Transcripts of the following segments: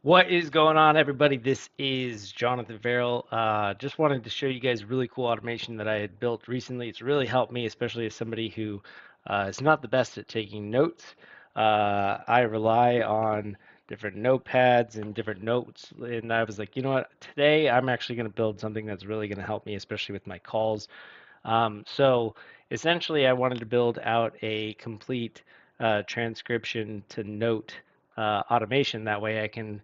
What is going on, everybody? This is Jonathan Farrell. Just wanted to show you guys really cool automation that I had built recently. It's really helped me, especially as somebody who is not the best at taking notes. I rely on different notepads and different notes, and I was like, you know what? Today I'm actually going to build something that's really going to help me, especially with my calls. So essentially, I wanted to build out a complete transcription to note automation. That way, I can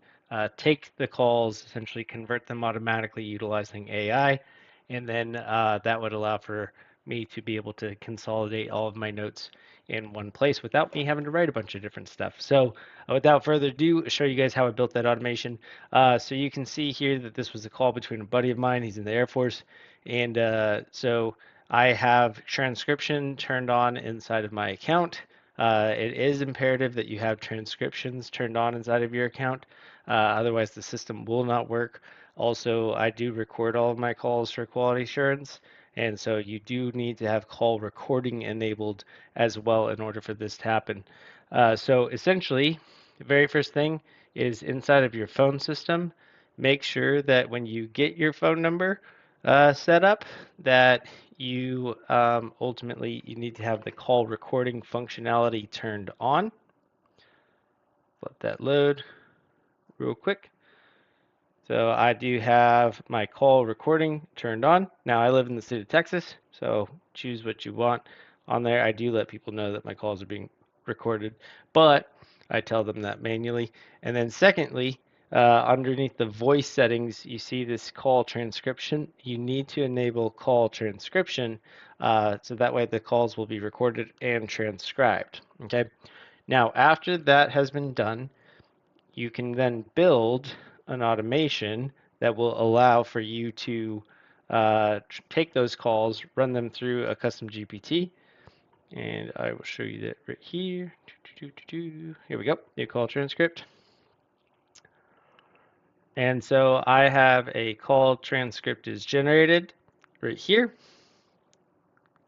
take the calls, essentially convert them automatically utilizing AI, and then that would allow for me to be able to consolidate all of my notes in one place without me having to write a bunch of different stuff. So without further ado, I'll show you guys how I built that automation. So you can see here that this was a call between a buddy of mine. He's in the Air Force. And so I have transcription turned on inside of my account. It is imperative that you have transcriptions turned on inside of your account. Otherwise, the system will not work. Also, I do record all of my calls for quality assurance. And so you do need to have call recording enabled as well in order for this to happen. So essentially, the very first thing is inside of your phone system, make sure that when you get your phone number set up, that you ultimately you need to have the call recording functionality turned on. Let that load real quick. So I do have my call recording turned on. Now I live in the state of Texas, so choose what you want on there. I do let people know that my calls are being recorded, but I tell them that manually. And then secondly, underneath the voice settings, you see this call transcription. You need to enable call transcription so that way the calls will be recorded and transcribed. Okay. Now, after that has been done, you can then build an automation that will allow for you to take those calls, run them through a custom GPT, and I will show you that right here. Here we go, new call transcript. And so I have a call transcript is generated right here.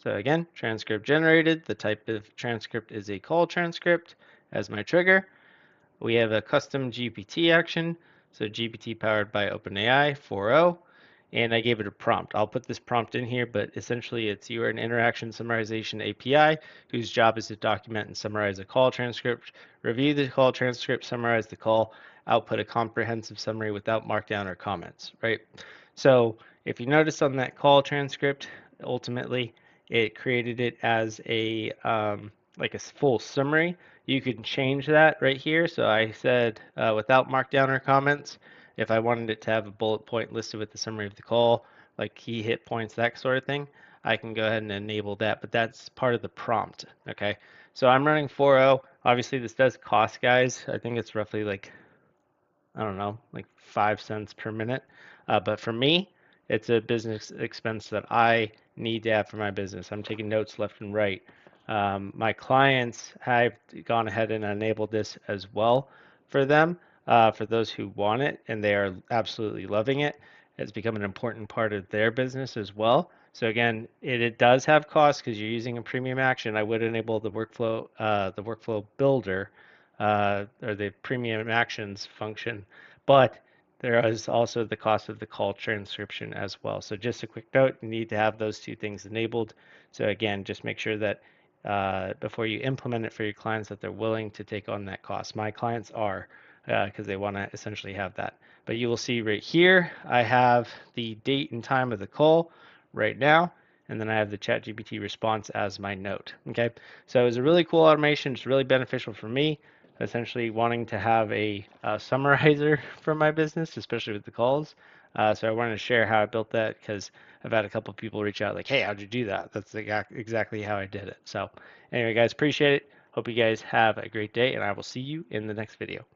So again, transcript generated. The type of transcript is a call transcript as my trigger. We have a custom GPT action, so GPT powered by OpenAI 4.0, and I gave it a prompt. I'll put this prompt in here, but essentially it's you are an interaction summarization API whose job is to document and summarize a call transcript, review the call transcript, summarize the call, output a comprehensive summary without markdown or comments, right? So if you notice on that call transcript, ultimately it created it as a like a full summary. You can change that right here. So I said without markdown or comments, if I wanted it to have a bullet point listed with the summary of the call, like key hit points, that sort of thing, I can go ahead and enable that, but that's part of the prompt, okay? So I'm running 4.0. Obviously, this does cost, guys. I think it's roughly like, I don't know, like 5 cents per minute. But for me, it's a business expense that I need to have for my business. I'm taking notes left and right. My clients have gone ahead and enabled this as well for them, for those who want it, and they are absolutely loving it. It's become an important part of their business as well. So again, it does have costs because you're using a premium action. I would enable the workflow builder, or the premium actions function, but there is also the cost of the call transcription as well. So just a quick note, you need to have those two things enabled. So again, just make sure that before you implement it for your clients that they're willing to take on that cost. My clients are, because they want to essentially have that. But you will see right here, I have the date and time of the call right now, and then I have the ChatGPT response as my note. Okay, so it's a really cool automation. It's really beneficial for me, essentially wanting to have a summarizer for my business, especially with the calls. So I wanted to share how I built that because I've had a couple of people reach out like, hey, how'd you do that? That's exactly how I did it. So anyway, guys, appreciate it. Hope you guys have a great day, and I will see you in the next video.